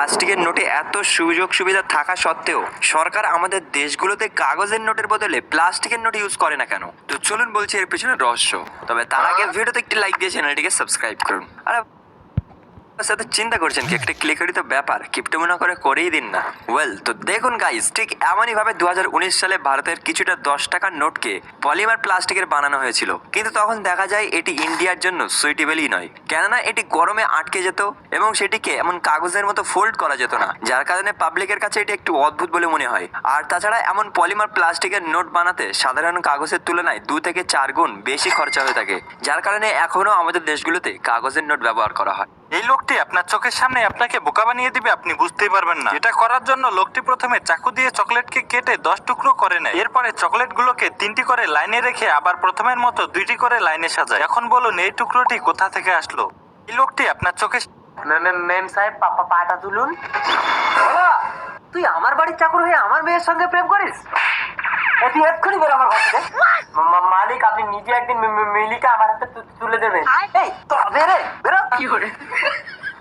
প্লাস্টিকের নোটে এত সুযোগ সুবিধা থাকা সত্ত্বেও সরকার আমাদের দেশগুলোতে কাগজের নোটের বদলে প্লাস্টিকের নোট ইউজ করে না কেন? তো চলুন বলছি এর পিছনে রহস্য। তবে তার আগে ভিডিওতে একটি লাইক দিয়ে চ্যানেলটিকে সাবস্ক্রাইব করুন। আর সাথে চিন্তা করছেন কি একটা ক্লিকারি তো ব্যাপার, কিপটে মনে করে করেই দিন না। ওয়েল, তো দেখুন গাইস, ঠিক এমনই ভাবে 2019 সালে ভারতের কিছুটা 10 টাকার নোটকে পলিমার প্লাস্টিকের বানানো হয়েছিল, কিন্তু তখন দেখা যায় এটি ইন্ডিয়ার জন্য সুইটেবলই নয়, কেননা এটি গরমে আটকে যেত এবং সেটিকে এমন কাগজের মতো ফোল্ড করা যেত না, যার কারণে পাবলিকের কাছে এটি একটু অদ্ভুত বলে মনে হয়। আর তাছাড়া এমন পলিমার প্লাস্টিকের নোট বানাতে সাধারণ কাগজের তুলনায় 2 থেকে 4 গুণ বেশি খরচা হয়ে থাকে, যার কারণে এখনো আমাদের দেশগুলোতে কাগজের নোট ব্যবহার করা হয়। এই লোকটি আপনার চোখের সামনে আপনাকে বোকা বানিয়ে দিবে, আপনি বুঝতেই পারবেন না। এটা করার জন্য লোকটি প্রথমে চাকু দিয়ে চকলেটকে কেটে 10 টুকরো করে নেয়। এরপরে চকলেটগুলোকে 3টি করে লাইনে রেখে আবার প্রথমের মতো 2টি করে লাইনে সাজায়। এখন বলুন এই টুকরোটি কোথা থেকে আসলো? এই লোকটি আপনার চোখে মেম সাহেব, পাটা তুলুন। তুই আমার বাড়ির চাকর হয়ে আমার মেয়ের সঙ্গে প্রেম করিস? তুই এক্ষুনি বেরো আমার ঘর থেকে। মালিক, আপনি নিজে একদিন মিলিকে আমার হাতে তুলে দেবেন। এই তবে রে, বেরো। কি করে?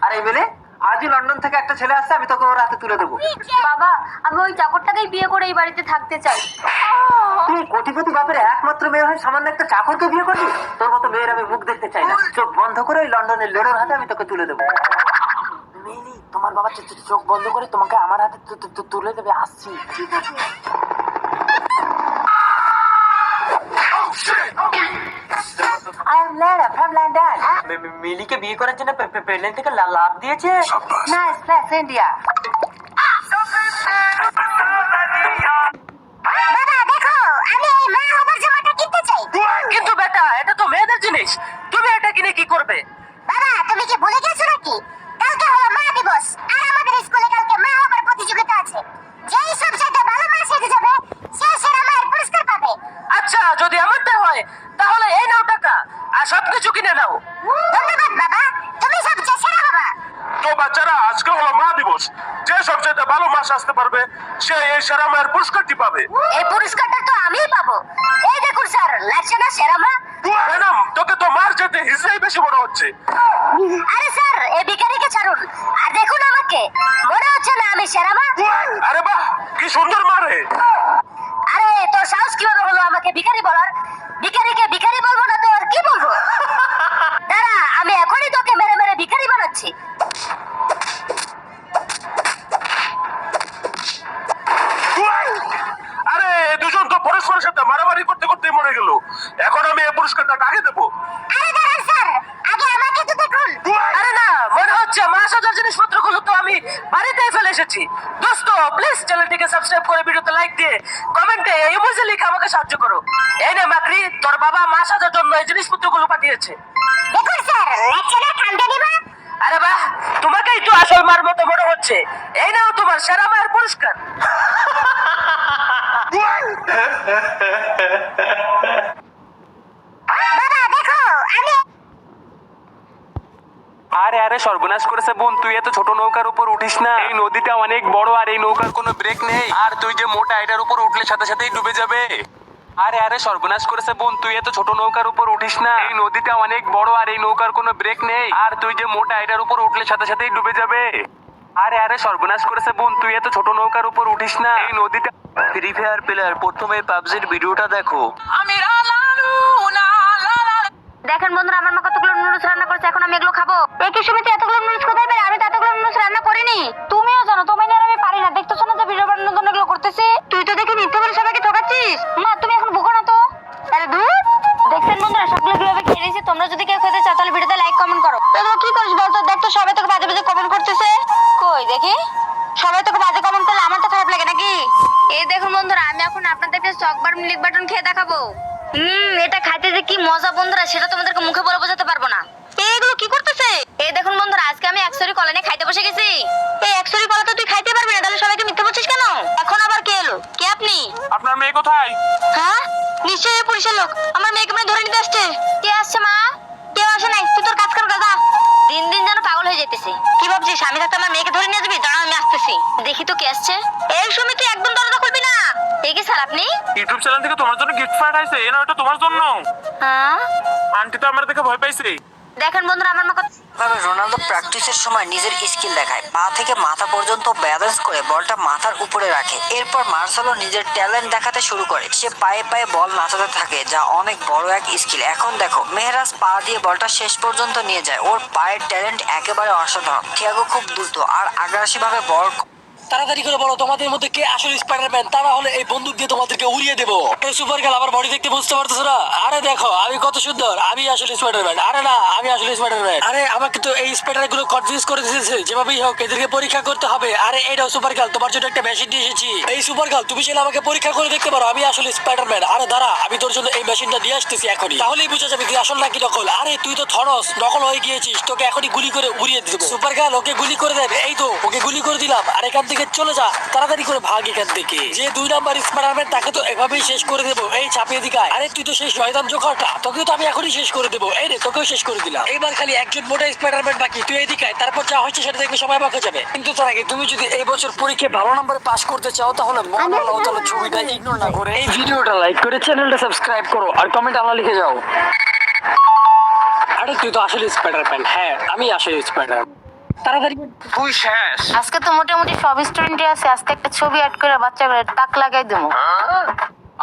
আরে মেলে, আজই লন্ডন থেকে একটা ছেলে আসছে, আমি তোকে ওর হাতে তুলে দেবো। বাবা, আমি ওই চাকরটাকেই বিয়ে করে এই বাড়িতে থাকতে চাই। তুই কোটিপতি বাপের একমাত্র মেয়ে হয়ে সামান্য একটা চাকরকে বিয়ে করবি? তোর মতো মেয়ের আমি মুখ দেখতে চাই না। চোখ বন্ধ করে ওই লন্ডনের লেডোর হাতে আমি তোকে তুলে দেবো। মিলি, তোমার বাবা চোখ বন্ধ করে তোমাকে আমার হাতে তুলে দেবে। আসছি। ঠিক আছে। I am Lara from London. মিলিকে বিয়ে করার জন্য প্লেন থেকে লাভ দিয়েছে। Nice place, India. বাবা দেখো, আমি এই মা হবার জামাটা কিনতে চাই। কিন্তু বেটা, এটা তো মেয়েদের জিনিস, তুমি এটা কিনে কি করবে? বাবা, তুমি কি ভুলে গেছো নাকি? কালকে হলো মা দিবস, আর আমাদের স্কুলে কালকে মা হবার প্রতিযোগিতা আছে। যেই সবচেয়ে ভালো মা সেজে যাবে, সে সেরা মায়ের পুরস্কার পাবে। আচ্ছা, যদি এমনটা হয় তাহলে এই নাও টাকা আর সবকিছু কিনে নাও। ধন্যবাদ বাবা, তুমি সবচেয়ে সেরা বাবা। তো বাচ্চারা, আজকে হলো মা দিবস। যে সবচেয়ে ভালো মা আসতে পারবে সে এই সেরা মায়ের পুরস্কারটি পাবে। এই পুরস্কারটা তো আমিই পাবো। এই দেখুন স্যার, লাগছে না সেরা মা? ম্যাডাম, তোকে তো মার যেতে হিসেবেই বেশি মনে হচ্ছে। আরে স্যার, এই ভিখারিকে ছাড়ুন আর দেখুন আমাকে। মনে হচ্ছে না আমি সেরা মা? আরে বাহ, কি সুন্দর মারে। আরে তোর সাহস কিভাবে হলো আমাকে ভিখারি বলার? ভিখারিকে ভিখারি বলবো না তো আর কি বলবো? দাঁড়া, আমি এখনই তোকে মেরে মেরে ভিখারি বানাচ্ছি। আরে দুজন তো পরস্পরের সাথে মারামারি করতে করতে মরে গেল। এখন আমি এই পুরস্কারটা কাকে দেবো? আরে দাঁড়ান স্যার, আগে আমাকে তো দেখুন। আরে না, মনে হচ্ছে মা সাজার জিনিসপত্রগুলো তো আমি বাড়িতেই ফেলে এসেছি। দোস্ত, প্লিজ চ্যানেলটিকে সাবস্ক্রাইব করে ভিডিওতে লাইক দিয়ে কমেন্টে ইমোজি লিখে আমাকে সাহায্য করো। এই নে মাকড়ি, তোর বাবা মা সাজার জন্য এই জিনিসপত্রগুলো পাঠিয়েছে। দেখুন স্যার, লাগছে না কান্দে নিবা? আরে বাহ, তোমাকেই তো আসল মার মতো মনে হচ্ছে। এই নাও তোমার সেরা মায়ের পুরস্কার। বাবা দেখো, আমি আরে আরে সর্বনাশ করেছে বোন, তুই এত ছোট নৌকার উপর উঠিস না। এই নদীটা অনেক বড় আর এই নৌকার কোনো ব্রেক নেই, আর তুই যে মোটা এটার উপর উঠলে সাথে সাথেই ডুবে যাবে। আরে আরে সর্বনাশ করেছে বোন, তুই এত ছোট নৌকার উপর উঠিস না। এই নদীটা অনেক বড় আর এই নৌকার কোনো ব্রেক নেই, আর তুই যে মোটা এটার উপর উঠলে সাথে সাথেই ডুবে যাবে। আরে আরে সর্বনাশ করেছে বোন, তুই এত ছোট নৌকার উপর উঠিস না। এই নদীটা ফ্রি ফায়ার প্লেয়ার, প্রথমে পাবজির ভিডিওটা দেখো। দেখেন বন্ধুরা, আমার মা কতগুলো নুডলস রান্না করেছে, এখন আমি এগুলো খাবো। একই সময় এতগুলো নুডলস কোথায় পেলে? আমি তো এতগুলো নুডলস রান্না করিনি। তুমিও জানো তোমায় নিয়ে আমি পারি না। দেখতেছো না যে ভিডিও বানানোর জন্য এগুলো করতেছি? তুই তো দেখি মিথ্যে বলে সবাইকে ঠকাচ্ছিস। মা, তুমি এখন ভুগো না তো। আরে ধুর। দেখছেন বন্ধুরা, সবগুলো কিভাবে খেয়ে নিয়েছি। তোমরা যদি কেউ খেতে চাও তাহলে ভিডিওতে লাইক কমেন্ট করো। এগুলো কি করিস বলতো? দেখ তো, সবাই তোকে বাজে বাজে কমেন্ট করতেছে। কই দেখি, সবাই তোকে বাজে কমেন্ট করলে আমার তো খারাপ লাগে নাকি? এই দেখুন বন্ধুরা, আমি এখন আপনাদেরকে চকবার মিল্ক বাটন খেয়ে দেখাবো। এটা খাইতে যে কি মজা বন্ধুরা, সেটা তোমাদেরকে মুখে বলে বোঝাতে পারবো না। এগুলো কি করতেছে? এই দেখুন বন্ধুরা, আজকে আমি একশরি কলা নিয়ে খাইতে বসে গেছি। এই একশরি কলা তো তুই খাইতে পারবি না, তাহলে সবাইকে মিথ্যে বলছিস কেন? এখন আবার কে এলো? কে আপনি? আপনার মেয়ে কোথায়? হ্যাঁ, নিশ্চয়ই এই পুলিশের লোক আমার মেয়েকে ধরে নিতে আসছে। কে আসছে মা? কেউ আসে নাই, তুই তোর কাজ কর গাদা। দিন দিন যেন পাগল হয়ে যেতেছি। কি ভাবছিস আমি থাকতে আমার মেয়েকে ধরে নিয়ে যাবি? দাঁড়া, আমি আসতেছি। দেখি তো কে আসছে। এই সময় তুই একদম দরজা খুলবি না। এই কি স্যার আপনি? ইউটিউব চ্যানেল থেকে তোমার জন্য গিফট পাঠাইছে, এ না ওটা তোমার জন্য। হ্যাঁ, আন্টি তো আমার দেখে ভয় পাইছে। দেখেন বন্ধুরা আমার মা কত- তবে রোনালদো প্র্যাকটিসের সময় নিজের স্কিল দেখায়, পা থেকে মাথা পর্যন্ত ব্যালেন্স করে বলটা মাথার উপরে রাখে। এরপর মার্সেলো নিজের ট্যালেন্ট দেখাতে শুরু করে, সে পায়ে পায়ে বল নাচাতে থাকে, যা অনেক বড় এক স্কিল। এখন দেখো মেহরাজ পা দিয়ে বলটা শেষ পর্যন্ত নিয়ে যায়, ওর পায়ের ট্যালেন্ট একেবারে অসাধারণ। থিয়াগো খুব দ্রুত আর আগ্রাসী ভাবে বল। তাড়াতাড়ি করে বলো তোমাদের মধ্যে কে আসলে স্পাইডারম্যান, তা না হলে এই বন্দুক দিয়ে তোমাদেরকে উড়িয়ে দেবো। এই সুপার গার্ল আমার বডি দেখতে বুঝতে পারতেছো না? আরে দেখো আমি কত সুন্দর, আমি আসলে স্পাইডারম্যান। আরে না, আমি আসলে স্পাইডারম্যান। আরে আমাকে তো এই স্পাইডার গুলো কনফিউজ করে দিয়েছে, যেভাবেই হোক এদেরকে পরীক্ষা করতে হবে। আরে এইটাও সুপার গার্ল, তোমার জন্য একটা মেশিন নিয়ে এসেছি। এই সুপার গার্ল তুমি চাইলে আমাকে পরীক্ষা করে দেখতে পারো, আমি আসলে স্পাইডারম্যান। আরে দাঁড়া, আমি তোর জন্য এই মেশিনটা দিয়ে আসতেছি এখনই, তাহলেই বুঝা যাবে তুই আসল নাকি নকল। আরে তুই তো থরস, নকল হয়ে গিয়েছিস, তোকে এখনই গুলি করে উড়িয়ে দেবো। সুপার গার্ল ওকে গুলি করে দেবে। এই তো ওকে গুলি করে দিলাম, আর এখান থেকে চলে যা, তাড়াতাড়ি করে ভাগ এখান থেকে। যে 2 নাম্বার স্পাইডারম্যান তাকে তো এভাবেই শেষ করে দেবো। এই চাপিয়ে দিকায়। আরে তুই তো সেই শয়তান জোকারটা, তোকেও তো আমি এখনই শেষ করে দেবো। এই রে, তোকেও শেষ করে দিলাম। এবার খালি একজন মোটা স্পাইডারম্যান বাকি, তুই এদিকায়। তারপর যা হচ্ছে সেটা দেখলে সবাই বাকি যাবে। কিন্তু তার আগে তুমি যদি এই বছর পরীক্ষায় ভালো নম্বরে পাস করতে চাও, তাহলে মহান আল্লাহ তাআলার ছবিটা ইগনোর না করে এই ভিডিওটা লাইক করে চ্যানেলটা সাবস্ক্রাইব করো আর কমেন্ট আল্লাহ লিখে যাও। আরে তুই তো আসলে স্পাইডারম্যান। হ্যাঁ, আমি আসলে স্পাইডারম্যান। তাড়াতাড়ি তুই শেষ। আজকে তো মোটামুটি সব স্টুডেন্টই আছে, আজকে একটা ছবি অ্যাড করে বাচ্চাগুলো টাক লাগাই দেবো।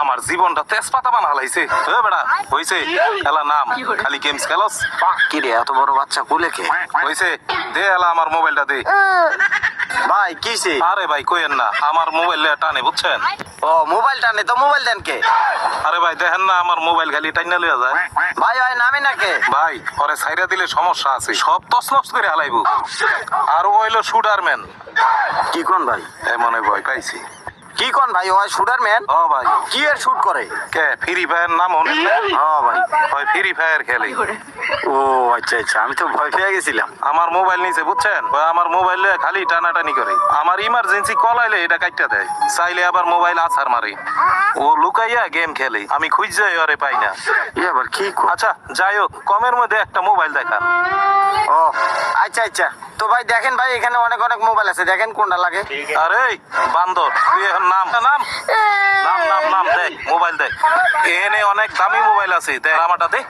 আমার জীবনটা তেজপাতা বানা হালাইছে। এ বেড়া হইছে, খেলা নাম খালি গেমস খেলস। কি রে, এত বড় বাচ্চা কোলে কে? হইছে, দে এলা আমার মোবাইলটা দে। ভাই কিসে? আরে ভাই কইেন না, আমার মোবাইল টানে বুঝছেন। ও মোবাইল টানে তো মোবাইল দেন কে? আরে ভাই দেখেন না, আমার মোবাইল খালি টাইনা লইয়া যায়। ভাই ভাই নামে না কে? ভাই ওরে ছাইরা দিলে সমস্যা আছে, সব তছনছ করে হালাইবো। আর ও হইলো শুটারম্যান। কি কোন ভাই? এমন ভয় পাইছি। কি কোন ভাই? ও শুটারম্যান? ও ভাই কি এর শুট করে? কে ফ্রি ফায়ার নাম হনে? হ্যাঁ ভাই। ভাই ফ্রি ফায়ার খেলে। ও আচ্ছা আচ্ছা, আমি তো ভয় পেয়ে গেছিলাম। আমার মোবাইল নিছে বুঝছেন, ওই আমার মোবাইল খালি টানাটানি করে। আমার ইমার্জেন্সি কল আইলে এটা কাটটা দেয়, চাইলে আবার মোবাইল আছাড় মারে। ও লুকাইয়া গেম খেলে, আমি খুঁজে ওরে পাই না। ই আবার কি আচ্ছা যাই হোক, কমের মধ্যে একটা মোবাইল দেখান। ও আচ্ছা আচ্ছা, তো ভাই দেখেন ভাই, এখানে অনেক অনেক মোবাইল আছে, দেখেন কোনটা লাগে। আরে বান্দর, তুই এখন নাম নাম নাম নাম নাম দেখ, মোবাইল দেখ। এনে অনেক দামি মোবাইল আছে, দেখ আমারটা দে।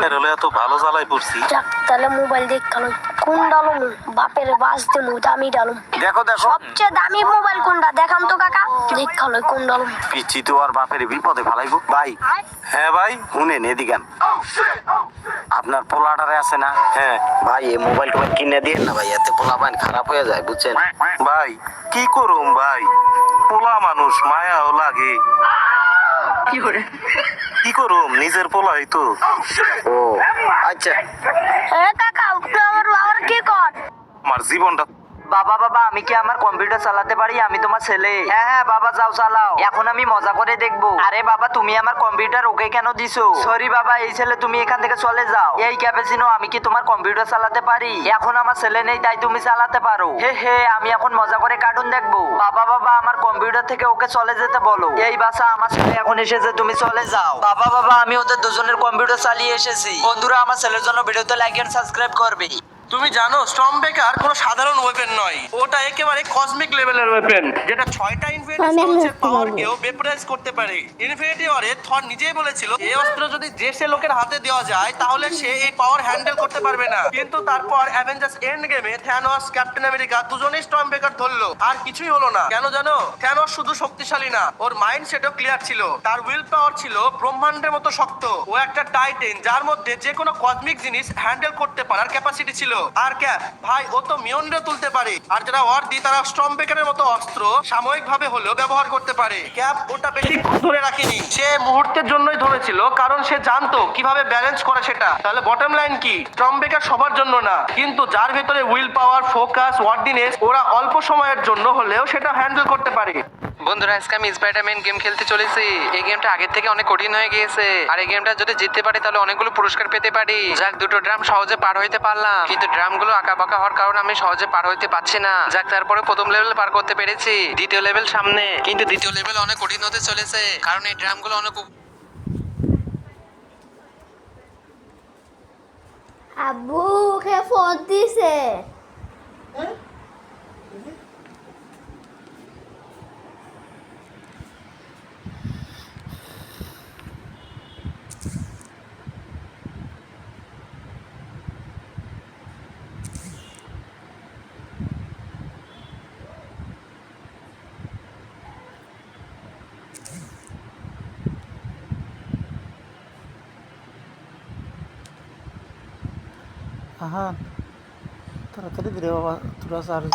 এর হলে এত ভালো জ্বালাই পড়ছি। যাক তাহলে মোবাইল দেখালো কোন ডালুম, বাপের বাস দেবো দামি ডালুম। দেখো দেখো, সবচেয়ে দামি মোবাইল কোনটা দেখাম তো কাকা, দেখালো কোন ডালুম। পিচ্ছি তো আর বাপের বিপদে ফেলাইবো। ভাই হ্যাঁ ভাই, শুনেন এদিকান, আপনার পোলাটারে আছে না? হ্যাঁ ভাই এই মোবাইল টোবাইল কিনে দিয়ে না ভাই, এতে পোলা পাইন খারাপ হয়ে যায় বুঝছেন। ভাই কি করুম ভাই, পোলা মানুষ মায়াও লাগে। কি করুম, নিজের পোলাই তো। ও আচ্ছা, কাকা আপনি আমার বাবার কি কর? আমার জীবনটা বাবা বাবা, আমি কি আমার কম্পিউটার চালাতে পারি? আমি তোমার ছেলে। হ্যাঁ হ্যাঁ বাবা, যাও চালাও, এখন আমি মজা করে দেখবো। আরে বাবা, তুমি আমার কম্পিউটার ওকে কেন দিছো? সরি বাবা, এই ছেলে তুমি এখান থেকে চলে যাও। এই ক্যাপেচিনো, আমি কি তোমার কম্পিউটার চালাতে পারি? এখন আমার ছেলে নেই, তাই তুমি চালাতে পারো। হে হে, আমি এখন মজা করে কার্টুন দেখবো। বাবা বাবা, আমার কম্পিউটার থেকে ওকে চলে যেতে বলো। এই বাসা, আমার ছেলে এখন এসেছে, তুমি চলে যাও। বাবা বাবা, আমি ওদের দুজনের কম্পিউটার চালিয়ে এসেছি। বন্ধুরা, আমার ছেলের জন্য ভিডিওতে লাইক এন্ড সাবস্ক্রাইব করবে। তুমি জানো স্টর্ম বেকার কোনো সাধারণ ওয়েপেন নয়, ওটা একেবারে কসমিক লেভেলের ওয়েপেন, যেটা 6টা ইনফিনিটি সোলসের পাওয়ারকেও ভেপোরাইজ করতে পারে। ইনফিনিটি ওয়ারে থর নিজেই বলেছিল, এই অস্ত্র যদি যে সে লোকের হাতে দেওয়া যায় তাহলে সে এই পাওয়ার হ্যান্ডেল করতে পারবে না। কিন্তু তারপর অ্যাভেঞ্জার্স এন্ড গেমে থ্যানোস, ক্যাপ্টেন আমেরিকা দুজনেই স্টর্ম বেকার ধরলো, আর কিছুই হলো না। কেন জানো? থ্যানোস শুধু শক্তিশালী না, ওর মাইন্ড সেটও ক্লিয়ার ছিল, তার উইল পাওয়ার ছিল ব্রহ্মাণ্ডের মতো শক্ত। ও একটা টাইটেন, যার মধ্যে যে কোনো কসমিক জিনিস হ্যান্ডেল করতে পারার ক্যাপাসিটি ছিল। আর ক্যাপ ভাই, ও তো মিয়ন্ডে তুলতে পারে, আর যারা ওয়ার্দি তারা স্টর্ম বেকারের মতো অস্ত্র সাময়িক ভাবে হলেও ব্যবহার করতে পারে। ক্যাপ ওটা বেশি ধরে রাখেনি, সে মুহূর্তের জন্যই ধরেছিল, কারণ সে জানতো কিভাবে ব্যালেন্স করে সেটা। তাহলে বটম লাইন কি, স্টর্ম বেকার সবার জন্য না, কিন্তু যার ভেতরে উইল পাওয়ার, ফোকাস, ওয়ার্ডিনেস, ওরা অল্প সময়ের জন্য হলেও সেটা হ্যান্ডেল করতে পারে। বন্ধুরা, আজকে আমি স্পাইডারম্যান গেম খেলতে চলেছি। এই গেমটা আগের থেকে অনেক কঠিন হয়ে গিয়েছে, আর এই গেমটা যদি জিততে পারি তাহলে অনেকগুলো পুরস্কার পেতে পারি। যাক, 2টো ড্রাম সহজে পার হইতে পারলাম, কিন্তু ড্রামগুলো আঁকা বাঁকা হওয়ার কারণে আমি সহজে পার হইতে পারছি না। যাক, তারপরে প্রথম লেভেল পার করতে পেরেছি, দ্বিতীয় লেভেল সামনে, কিন্তু দ্বিতীয় লেভেল অনেক কঠিন হতে চলেছে, কারণ এই ড্রামগুলো অনেক আব্বু কে ফোন দিছে? হ্যাঁ তাড়াতাড়ি দিলে বাবা তোরা চার্জ